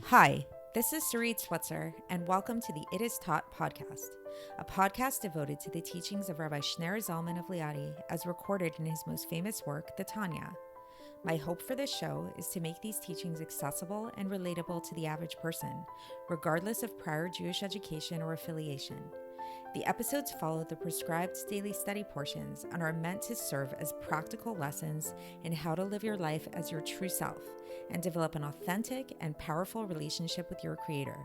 Hi, this is Sarit Switzer, and welcome to the It Is Taught podcast, a podcast devoted to the teachings of Rabbi Shneur Zalman of Liadi as recorded in his most famous work, the Tanya. My hope for this show is to make these teachings accessible and relatable to the average person, regardless of prior Jewish education or affiliation. The episodes follow the prescribed daily study portions and are meant to serve as practical lessons in how to live your life as your true self and develop an authentic and powerful relationship with your Creator.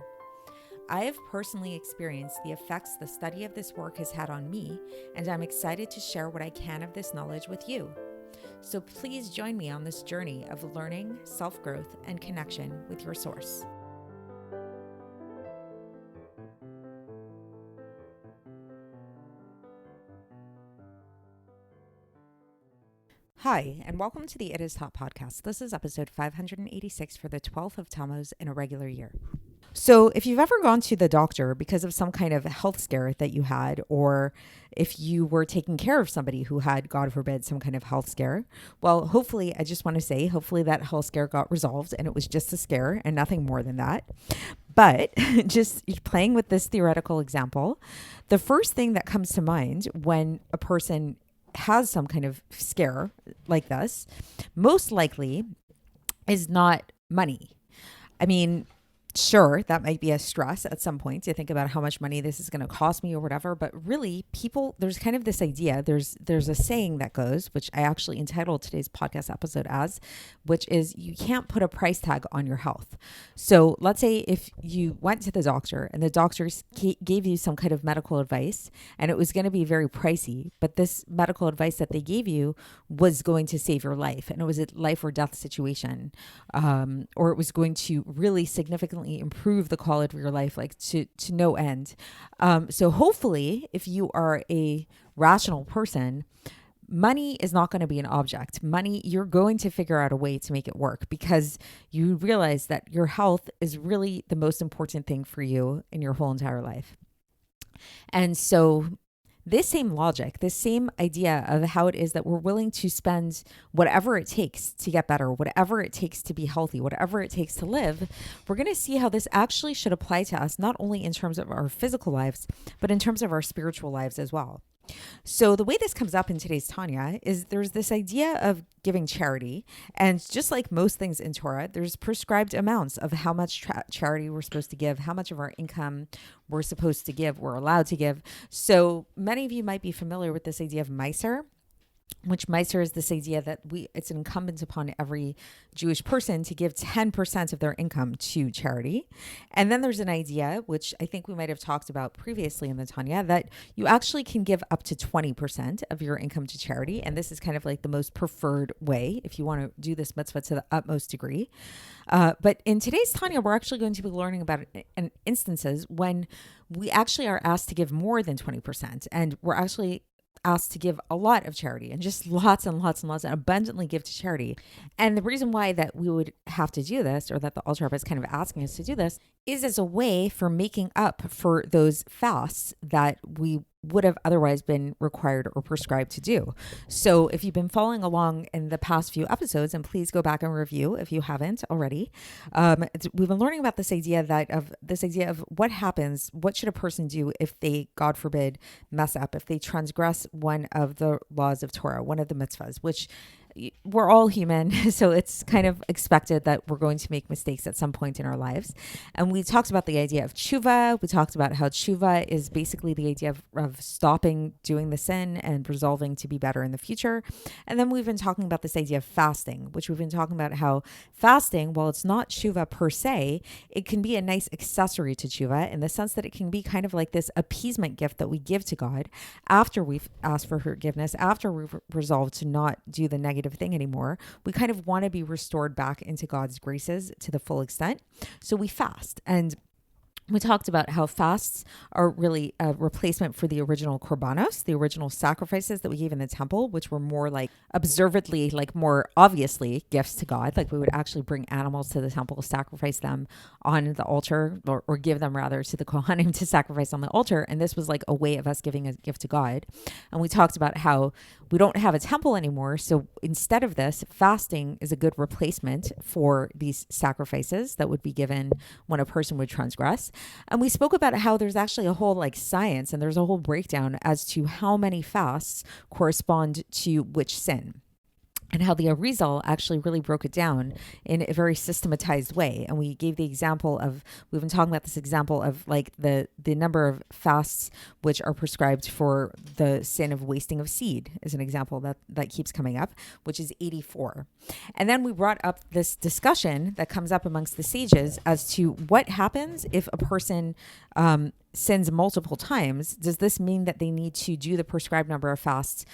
I have personally experienced the effects the study of this work has had on me, and I'm excited to share what I can of this knowledge with you. So please join me on this journey of learning, self-growth, and connection with your source. Hi, and welcome to the It Is Taught podcast. This is episode 586 for the 12th of Tammuz in a regular year. So if you've ever gone to the doctor because of some kind of health scare that you had, or if you were taking care of somebody who had, God forbid, some kind of health scare, well, hopefully, I just want to say, hopefully that health scare got resolved and it was just a scare and nothing more than that. But just playing with this theoretical example, the first thing that comes to mind when a person has some kind of scare like this, most likely is not money. I mean, sure, that might be a stress at some point to think about how much money this is going to cost me or whatever. But really, people, there's kind of this idea, there's a saying that goes, which I actually entitled today's podcast episode as, which is you can't put a price tag on your health. So let's say if you went to the doctor and the doctors gave you some kind of medical advice and it was going to be very pricey, but this medical advice that they gave you was going to save your life and it was a life or death situation, or it was going to really significantly improve the quality of your life, like to no end. So hopefully, if you are a rational person, money is not going to be an object. Money, you're going to figure out a way to make it work because you realize that your health is really the most important thing for you in your whole entire life. And so this same logic, this same idea of how it is that we're willing to spend whatever it takes to get better, whatever it takes to be healthy, whatever it takes to live, we're going to see how this actually should apply to us, not only in terms of our physical lives, but in terms of our spiritual lives as well. So the way this comes up in today's Tanya is there's this idea of giving charity. And just like most things in Torah, there's prescribed amounts of how much charity we're supposed to give, how much of our income we're supposed to give, we're allowed to give. So many of you might be familiar with this idea of Meiser, which Meiser is this idea that it's incumbent upon every Jewish person to give 10% of their income to charity. And then there's an idea, which I think we might have talked about previously in the Tanya, that you actually can give up to 20% of your income to charity. And this is kind of like the most preferred way if you want to do this mitzvah to the utmost degree. But in today's Tanya, we're actually going to be learning about instances when we actually are asked to give more than 20%. And we're actually asked to give a lot of charity and just lots and lots and lots and abundantly give to charity. And the reason why that we would have to do this, or that the Alter Rebbe is kind of asking us to do this, is as a way for making up for those fasts that we would have otherwise been required or prescribed to do. So if you've been following along in the past few episodes, and please go back and review if you haven't already, we've been learning about this idea of what happens, what should a person do if they, God forbid, mess up, if they transgress one of the laws of Torah, one of the mitzvahs, which we're all human, so it's kind of expected that we're going to make mistakes at some point in our lives. And we talked about the idea of teshuva. We talked about how teshuva is basically the idea of stopping doing the sin and resolving to be better in the future. And then we've been talking about this idea of fasting, which we've been talking about how fasting, while it's not teshuva per se, it can be a nice accessory to teshuva in the sense that it can be kind of like this appeasement gift that we give to God after we've asked for forgiveness, after we've resolved to not do the negative thing anymore. We kind of want to be restored back into God's graces to the full extent. So we fast. And We talked about how fasts are really a replacement for the original korbanos, the original sacrifices that we gave in the temple, which were more like observedly, like more obviously gifts to God. Like we would actually bring animals to the temple, sacrifice them on the altar, or give them rather to the Kohanim to sacrifice on the altar. And this was like a way of us giving a gift to God. And we talked about how we don't have a temple anymore. So instead of this, fasting is a good replacement for these sacrifices that would be given when a person would transgress. And we spoke about how there's actually a whole like science, and there's a whole breakdown as to how many fasts correspond to which sin, and how the Arizal actually really broke it down in a very systematized way. And we gave the example of, we've been talking about this example of like the number of fasts which are prescribed for the sin of wasting of seed is an example that keeps coming up, which is 84. And then we brought up this discussion that comes up amongst the sages as to what happens if a person sins multiple times. Does this mean that they need to do the prescribed number of fasts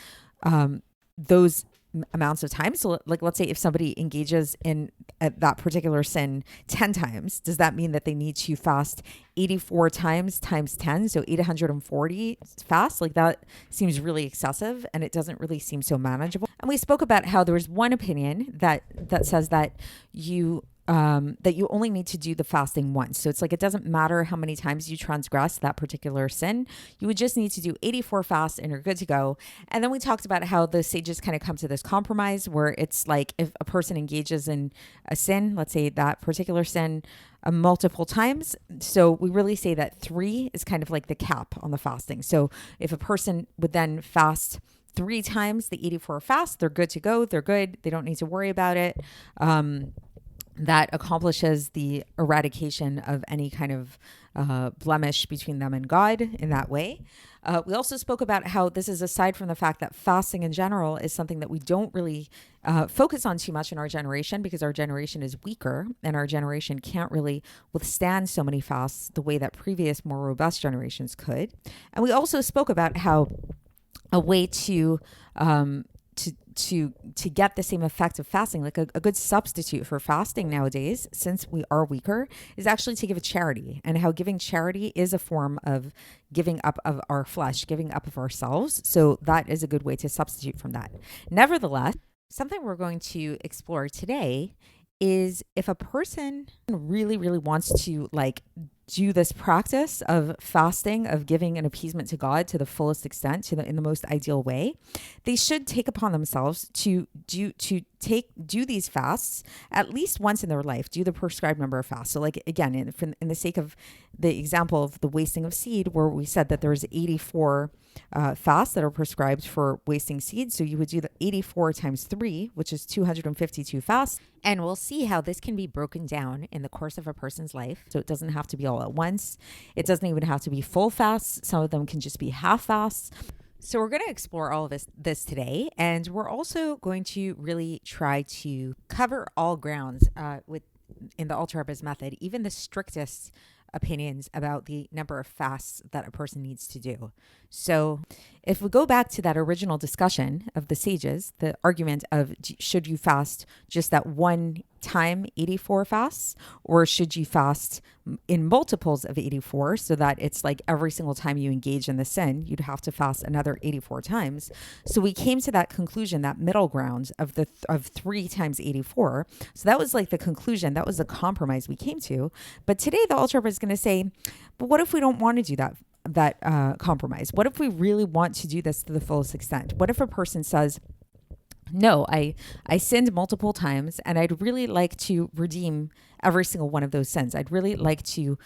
those amounts of time? So like, let's say if somebody engages in that particular sin 10 times, does that mean that they need to fast 84 times 10? So 840 fasts? Like that seems really excessive, and it doesn't really seem so manageable. And we spoke about how there was one opinion that says that you only need to do the fasting once. So it's like, it doesn't matter how many times you transgress that particular sin. You would just need to do 84 fasts and you're good to go. And then we talked about how the sages kind of come to this compromise where it's like, if a person engages in a sin, let's say that particular sin multiple times. So we really say that 3 is kind of like the cap on the fasting. So if a person would then fast 3 times the 84 fast, they're good to go. They're good. They don't need to worry about it. That accomplishes the eradication of any kind of blemish between them and God in that way. We also spoke about how this is aside from the fact that fasting in general is something that we don't really focus on too much in our generation, because our generation is weaker and our generation can't really withstand so many fasts the way that previous more robust generations could. And we also spoke about how a way to get the same effect of fasting, like a good substitute for fasting nowadays, since we are weaker, is actually to give a charity, and how giving charity is a form of giving up of our flesh, giving up of ourselves. So that is a good way to substitute from that. Nevertheless, something we're going to explore today is if a person really, really wants to like do this practice of fasting, of giving an appeasement to God to the fullest extent, in the most ideal way, they should take upon themselves to do these fasts at least once in their life, do the prescribed number of fasts. So like, again, in the sake of the example of the wasting of seed, where we said that there's 84 fasts that are prescribed for wasting seed. So you would do the 84 times 3, which is 252 fasts. And we'll see how this can be broken down in the course of a person's life. So it doesn't have to be all at once. It doesn't even have to be full fasts. Some of them can just be half fasts. So we're going to explore all of this today. And we're also going to really try to cover all grounds in the Alter method, even the strictest opinions about the number of fasts that a person needs to do. So if we go back to that original discussion of the sages, the argument of should you fast just that one time 84 fasts, or should you fast in multiples of 84 so that it's like every single time you engage in the sin, you'd have to fast another 84 times. So we came to that conclusion, that middle ground of 3 times 84. So that was like the conclusion. That was the compromise we came to. But today the Alter is going to say, but what if we don't want to do that compromise? What if we really want to do this to the fullest extent? What if a person says, no, I sinned multiple times and I'd really like to redeem every single one of those sins. I'd really like to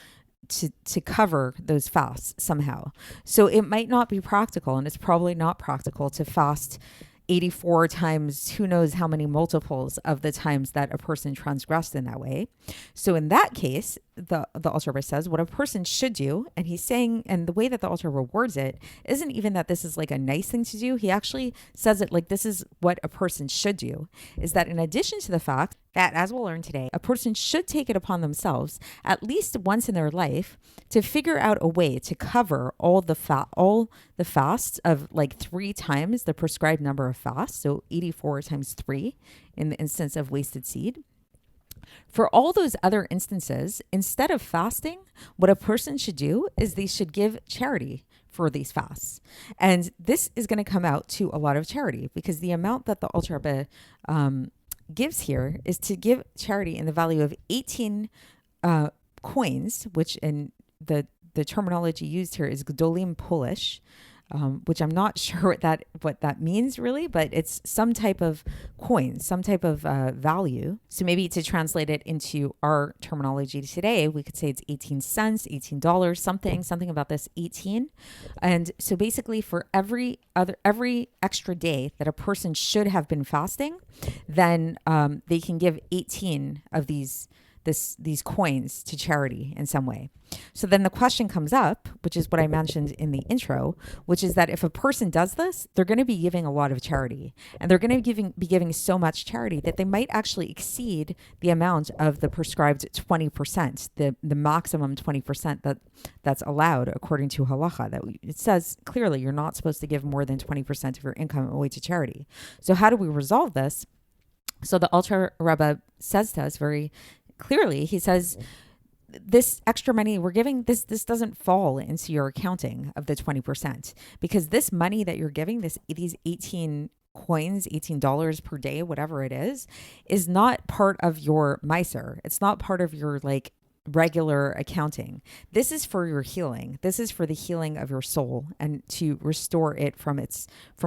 cover those fasts somehow. So it might not be practical, and it's probably not practical to fast 84 times, who knows how many multiples of the times that a person transgressed in that way. So in that case, the Alter says what a person should do, and he's saying, and the way that the Alter words it isn't even that this is like a nice thing to do. He actually says it like this is what a person should do, is that in addition to the fact that, as we'll learn today, a person should take it upon themselves at least once in their life to figure out a way to cover all the fasts of like 3 times the prescribed number of fasts. So 84 times 3 in the instance of wasted seed. For all those other instances, instead of fasting, what a person should do is they should give charity for these fasts. And this is going to come out to a lot of charity, because the amount that the Alter Rebbe gives here is to give charity in the value of 18 coins, which in the terminology used here is Gdolim Polish, which I'm not sure what that means really, but it's some type of coin, some type of value. So maybe to translate it into our terminology today, we could say it's 18 cents, $18, something about this 18. And so basically for every extra day that a person should have been fasting, then they can give 18 of these coins to charity in some way. So then the question comes up, which is what I mentioned in the intro, which is that if a person does this, they're going to be giving a lot of charity, and they're going to be giving so much charity that they might actually exceed the amount of the prescribed 20%, the maximum 20% that's allowed according to halacha. That it says clearly you're not supposed to give more than 20% of your income away to charity. So how do we resolve this? So the Alter Rebbe says to us very clearly, he says, this extra money we're giving, this doesn't fall into your accounting of the 20%, because this money that you're giving, these 18 coins, $18 per day, whatever it is not part of your miser. It's not part of your regular accounting. This is for your healing. This is for the healing of your soul and to restore it from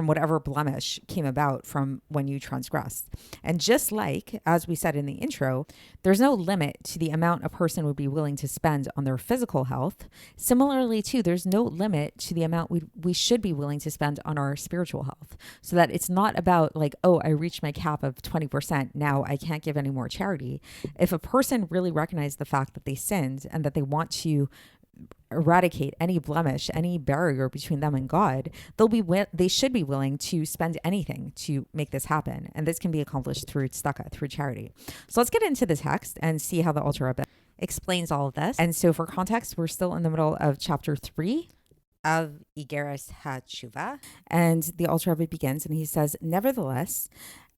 whatever blemish came about from when you transgressed. And just like, as we said in the intro, there's no limit to the amount a person would be willing to spend on their physical health. Similarly, too, there's no limit to the amount we should be willing to spend on our spiritual health, so that it's not about I reached my cap of 20%. Now I can't give any more charity. If a person really recognized the fact that they sinned and that they want to eradicate any blemish, any barrier between them and God, they should be willing to spend anything to make this happen. And this can be accomplished through tzedakah, through charity. So let's get into the text and see how the Alter Rebbe explains all of this. And so for context, we're still in the middle of chapter 3 of Iggeres HaTeshuva. And the Alter Rebbe begins and he says, nevertheless,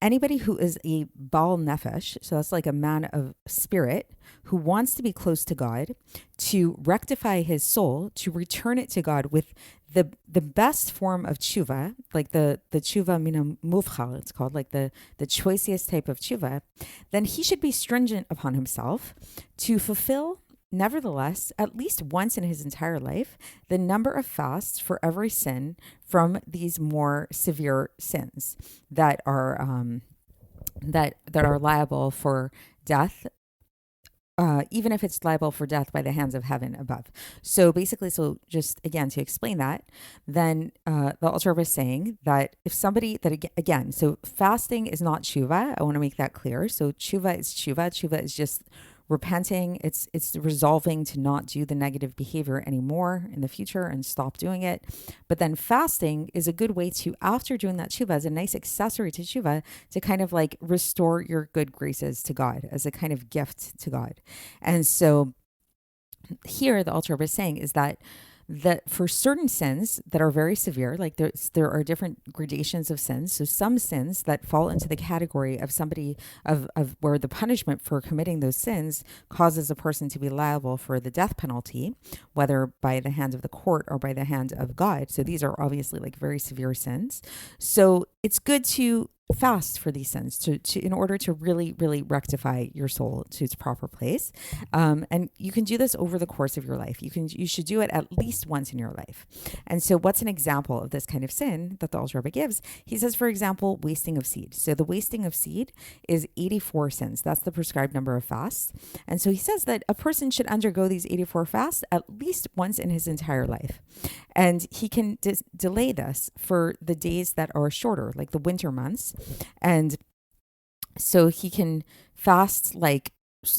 anybody who is a Baal Nefesh, so that's like a man of spirit, who wants to be close to God, to rectify his soul, to return it to God with the best form of tshuva, like the tshuva mina muvchal, it's called, like the choicest type of tshuva, then he should be stringent upon himself to fulfill, nevertheless, at least once in his entire life, the number of fasts for every sin from these more severe sins that are liable for death, even if it's liable for death by the hands of heaven above. So basically, so just again to explain that, then the Alter Rebbe is saying that if somebody again, so fasting is not tshuva. I want to make that clear. So tshuva is tshuva. Tshuva is just repenting. It's resolving to not do the negative behavior anymore in the future and stop doing it. But then fasting is a good way to, after doing that tshuva, as a nice accessory to tshuva, to kind of restore your good graces to God as a kind of gift to God. And so here the Alter Rebbe is saying is that for certain sins that are very severe, there are different gradations of sins. So some sins that fall into the category of somebody of where the punishment for committing those sins causes a person to be liable for the death penalty, whether by the hand of the court or by the hand of God. So these are obviously very severe sins. So it's good to fast for these sins to in order to really rectify your soul to its proper place, and you can do this over the course of your life. You should do it at least once in your life. And so what's an example of this kind of sin that the Alter Rebbe gives? He says, for example, wasting of seed. So the wasting of seed is 84 sins. That's the prescribed number of fasts. And so he says that a person should undergo these 84 fasts at least once in his entire life, and he can delay this for the days that are shorter, like the winter months. And so he can fast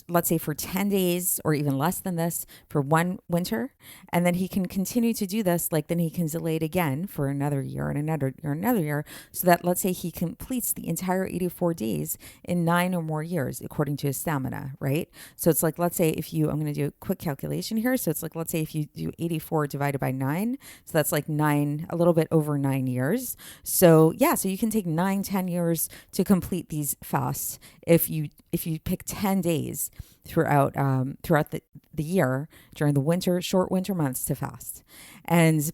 let's say for 10 days or even less than this for one winter. And then he can continue to do this. Then he can delay it again for another year and another year, another year. So that let's say he completes the entire 84 days in 9 or more years, according to his stamina, right? So it's let's say I'm going to do a quick calculation here. So it's let's say if you do 84 divided by 9, so that's a little bit over 9 years. So yeah, so you can take 9-10 years to complete these fasts if you pick 10 days days throughout the year during the short winter months to fast. And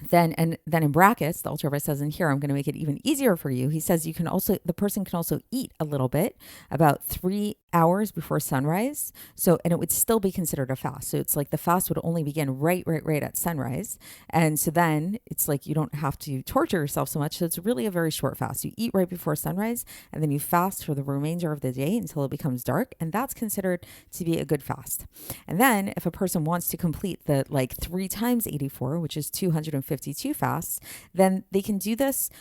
then in brackets, the Alter Rebbe says in here, I'm going to make it even easier for you. He says the person can also eat a little bit about 3 hours before sunrise. And it would still be considered a fast. So it's like the fast would only begin right at sunrise. And so then it's like you don't have to torture yourself so much. So it's really a very short fast. You eat right before sunrise and then you fast for the remainder of the day until it becomes dark. And that's considered to be a good fast. And then if a person wants to complete the 3 times 84, which is 252 fasts, then they can do this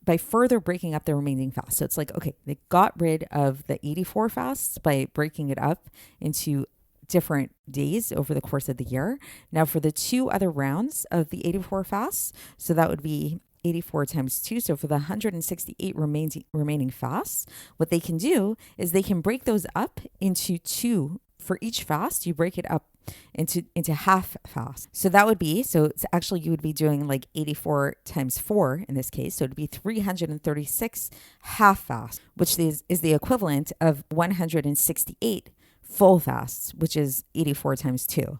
by further breaking up the remaining fasts. So it's like, okay, they got rid of the 84 fasts by breaking it up into different days over the course of the year. Now for the 2 other rounds of the 84 fasts, so that would be 84 times 2. So for the 168 remaining fasts, what they can do is they can break those up into 2. For each fast, you break it up into half fast. So that would be, it's actually you would be doing 84 times 4 in this case. So it'd be 336 half fasts, which is the equivalent of 168 full fasts, which is 84 times 2.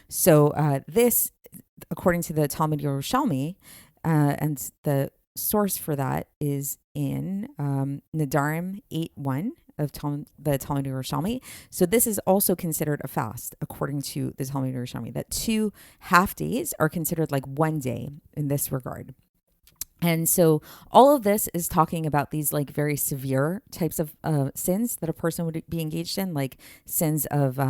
So this, according to the Talmud Yerushalmi, and the source for that is in Nedarim 8:1 of the Talmud Yerushalmi. So this is also considered a fast, according to the Talmud Yerushalmi, that 2 half days are considered like 1 day in this regard. And so all of this is talking about these very severe types of sins that a person would be engaged in, like sins of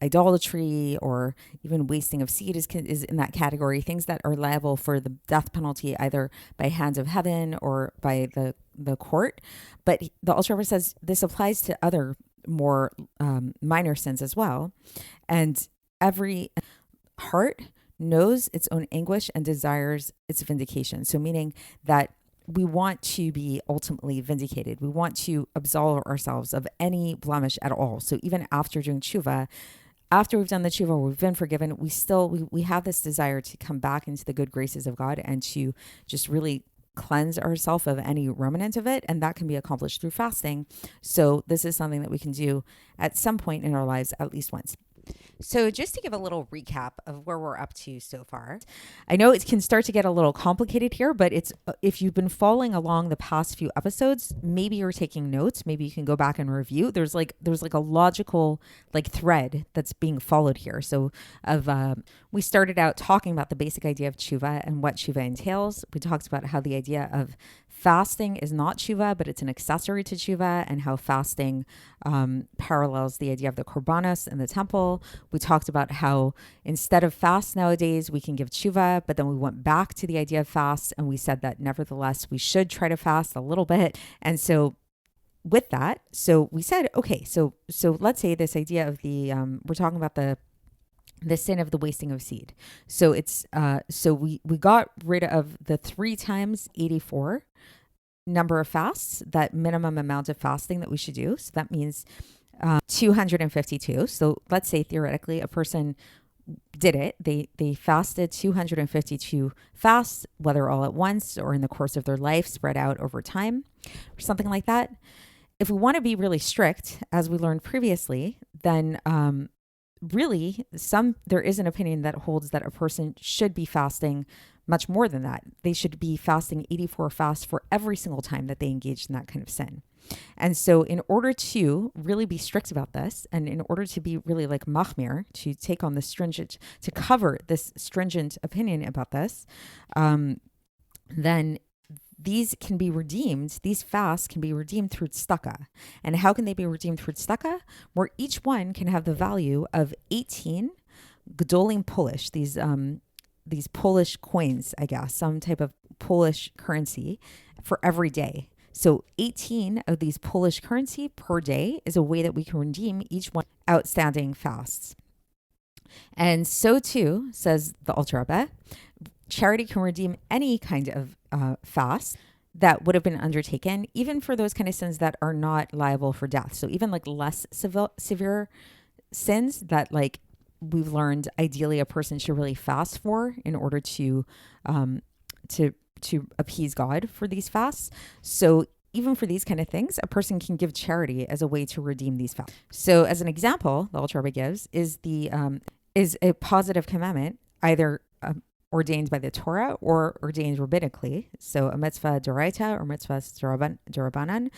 idolatry, or even wasting of seed is in that category. Things that are liable for the death penalty, either by hands of heaven or by the court. But the Alter Rebbe says this applies to other more minor sins as well. And every heart knows its own anguish and desires its vindication. So meaning that we want to be ultimately vindicated. We want to absolve ourselves of any blemish at all. So even after doing tshuva, after we've done the tshuva, we've been forgiven, we have this desire to come back into the good graces of God and to just really cleanse ourselves of any remnant of it. And that can be accomplished through fasting. So this is something that we can do at some point in our lives, at least once. So just to give a little recap of where we're up to so far, I know it can start to get a little complicated here, but if you've been following along the past few episodes, maybe you're taking notes, maybe you can go back and review. There's a logical thread that's being followed here. So we started out talking about the basic idea of tshuva and what tshuva entails. We talked about how the idea of fasting is not tshuva, but it's an accessory to tshuva, and how fasting parallels the idea of the korbanos in the temple. We talked about how instead of fast nowadays, we can give tshuva, but then we went back to the idea of fast, and we said that nevertheless, we should try to fast a little bit. And so with that, so we said, okay, so let's say this idea of we're talking about the sin of the wasting of seed. So it's we got rid of the 3 times 84 number of fasts, that minimum amount of fasting that we should do. So that means 252. So let's say theoretically a person did it. They fasted 252 fasts, whether all at once or in the course of their life, spread out over time or something like that. If we want to be really strict, as we learned previously, then really there is an opinion that holds that a person should be fasting much more than that. They should be fasting 84 fasts for every single time that they engage in that kind of sin. And so in order to really be strict about this, and in order to be really machmir, to take on to cover this stringent opinion about this, then these fasts can be redeemed through tzedakah. And how can they be redeemed through tzedakah? Where each one can have the value of 18 gedolim Polish, these Polish coins, I guess, some type of Polish currency for every day. So 18 of these Polish currency per day is a way that we can redeem each one outstanding fasts. And so too, says the Alter Rebbe, charity can redeem any kind of fast that would have been undertaken, even for those kind of sins that are not liable for death. So even less severe sins that we've learned ideally a person should really fast for in order to appease God for these fasts. So even for these kind of things, a person can give charity as a way to redeem these fasts. So as an example, the Alter Rebbe gives is a positive commandment, either ordained by the Torah or ordained rabbinically. So a mitzvah d'oraita or mitzvah d'rabanan,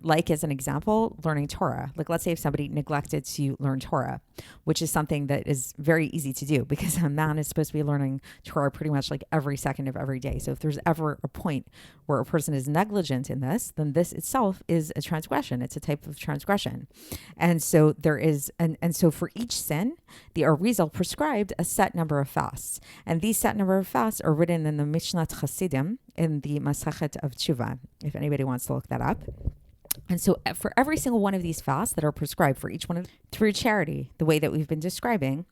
like as an example, learning Torah. Like let's say if somebody neglected to learn Torah, which is something that is very easy to do because a man is supposed to be learning Torah pretty much like every second of every day. So if there's ever a point where a person is negligent in this, then this itself is a transgression. It's a type of transgression. And so there is, and so for each sin, the Arizal prescribed a set number of fasts. And these set number of fasts are written in the Mishnat Chasidim in the Masachet of Tshuva, if anybody wants to look that up. And so for every single one of these fasts that are prescribed for each one of through charity, the way that we've been describing,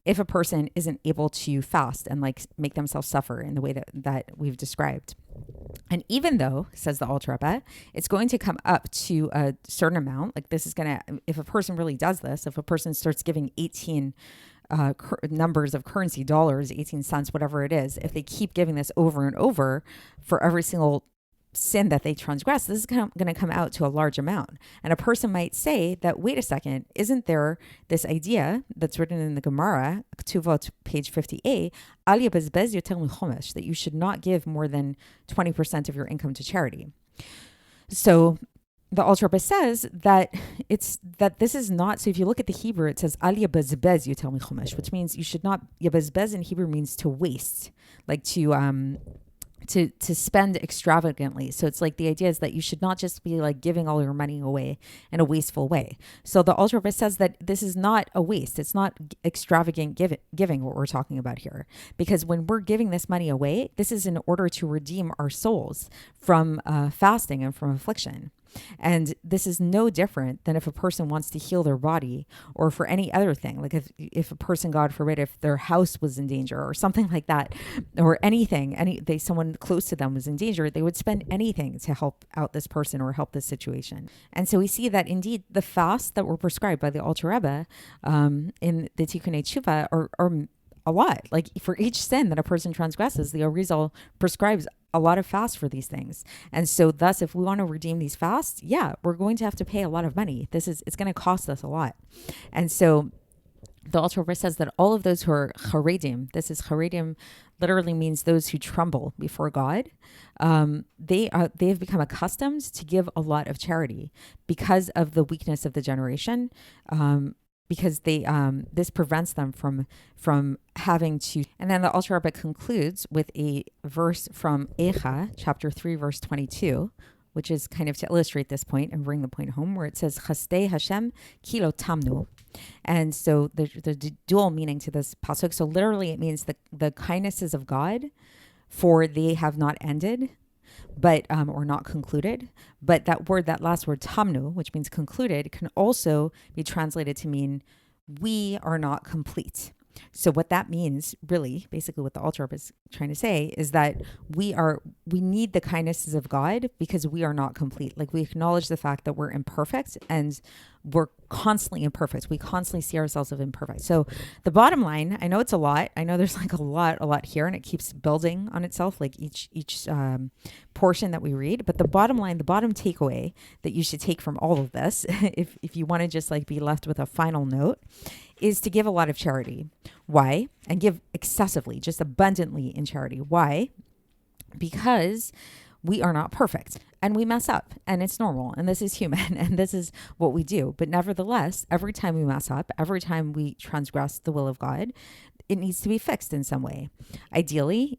if a person isn't able to fast and like make themselves suffer in the way that we've described. And even though, says the Alter Rebbe, it's going to come up to a certain amount, like this is going to, if a person really does this, if a person starts giving 18 numbers of currency, dollars, 18 cents, whatever it is, if they keep giving this over and over for every single sin that they transgress, this is going to come out to a large amount. And a person might say that, wait a second, isn't there this idea that's written in the Gemara, Ketuvot, page 50a, that you should not give more than 20% of your income to charity. So the Alter Rebbe says that this is not, so if you look at the Hebrew, it says al yabazbez yoter michomesh, which means you should not, yabazbez in Hebrew means to waste, like to spend extravagantly. So it's like the idea is that you should not just be like giving all your money away in a wasteful way. So the Alter Rebbe says that this is not a waste. It's not extravagant giving what we're talking about here. Because when we're giving this money away, this is in order to redeem our souls from fasting and from affliction. And this is no different than if a person wants to heal their body or for any other thing. Like if a person, God forbid, if their house was in danger or something like that, or anything, someone close to them was in danger, they would spend anything to help out this person or help this situation. And so we see that indeed the fasts that were prescribed by the Alter Rebbe in the Tikkunei Tshuva are a lot. Like for each sin that a person transgresses, the Arizal prescribes a lot of fasts for these things. And so thus, if we want to redeem these fasts, we're going to have to pay a lot of money. It's going to cost us a lot. And so the Alter Rebbe says that all of those who are charedim, this is charedim, literally means those who tremble before God. They have become accustomed to give a lot of charity because of the weakness of the generation. Because this prevents them from having to. And then the Alter Rebbe concludes with a verse from Echa, chapter 3, verse 22, which is kind of to illustrate this point and bring the point home, where it says, Chastei Hashem kilo tamnu. And so the dual meaning to this pasuk. So literally it means the kindnesses of God, for they have not ended, but or not concluded. But that last word tamnu, which means concluded, can also be translated to mean we are not complete. So what that means, really, basically what the Alter Rebbe is trying to say is that we need the kindnesses of God because we are not complete. Like we acknowledge the fact that we're imperfect and we're constantly imperfect. We constantly see ourselves as imperfect. So the bottom line, I know it's a lot. I know there's like a lot here and it keeps building on itself, like each portion that we read. But the bottom line, the bottom takeaway that you should take from all of this, if you want to just like be left with a final note, is to give a lot of charity. Why? And give excessively, just abundantly in charity. Why? Because we are not perfect and we mess up and it's normal and this is human and this is what we do. But nevertheless, every time we mess up, every time we transgress the will of God, it needs to be fixed in some way. Ideally,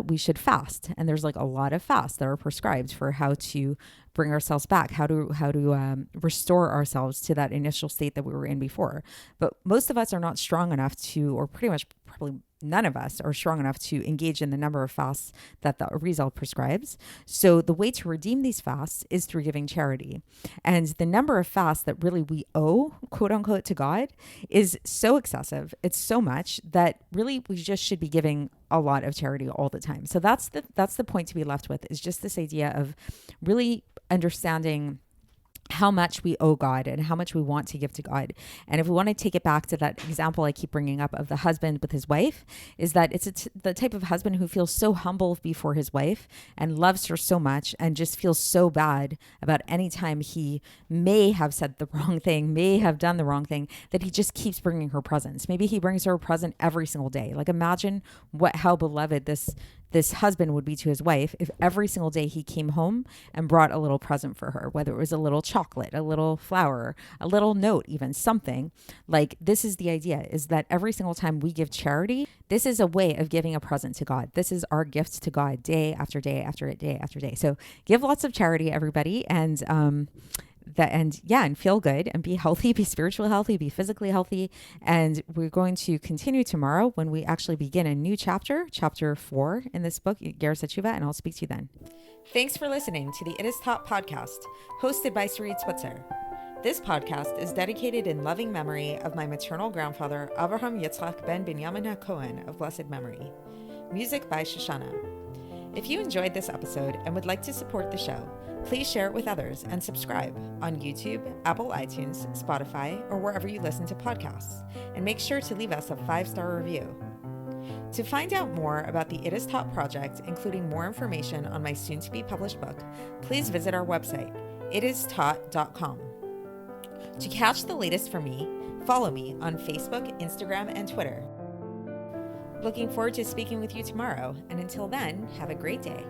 we should fast. And there's like a lot of fasts that are prescribed for how to bring ourselves back, how to restore ourselves to that initial state that we were in before. But most of us are not strong enough to, or pretty much probably none of us are strong enough to engage in the number of fasts that the Arizal prescribes. So the way to redeem these fasts is through giving charity. And the number of fasts that really we owe, quote unquote, to God is so excessive. It's so much that really we just should be giving a lot of charity all the time. So that's the point to be left with, is just this idea of really understanding how much we owe God and how much we want to give to God. And if we want to take it back to that example I keep bringing up of the husband with his wife, is that it's the type of husband who feels so humble before his wife and loves her so much and just feels so bad about any time he may have said the wrong thing, may have done the wrong thing, that he just keeps bringing her presents. Maybe he brings her a present every single day. Like, imagine how beloved this husband would be to his wife if every single day he came home and brought a little present for her, whether it was a little chocolate, a little flower, a little note, even something. Like, this is the idea, is that every single time we give charity, this is a way of giving a present to God. This is our gift to God day after day after day after day. So give lots of charity, everybody. And feel good and be healthy, be spiritually healthy, be physically healthy. And we're going to continue tomorrow when we actually begin a new chapter 4 in this book, Iggeres HaTeshuva, and I'll speak to you then. Thanks for listening to the It Is Taught podcast, hosted by Sarit Switzer. This podcast is dedicated in loving memory of my maternal grandfather, Avraham Yitzchak ben Binyamin HaKohen of blessed memory. Music by Shoshana. If you enjoyed this episode and would like to support the show, please share it with others and subscribe on YouTube, Apple iTunes, Spotify, or wherever you listen to podcasts. And make sure to leave us a 5-star review. To find out more about the It Is Taught project, including more information on my soon-to-be published book, please visit our website, itistaught.com. To catch the latest from me, follow me on Facebook, Instagram, and Twitter. Looking forward to speaking with you tomorrow, and until then, have a great day.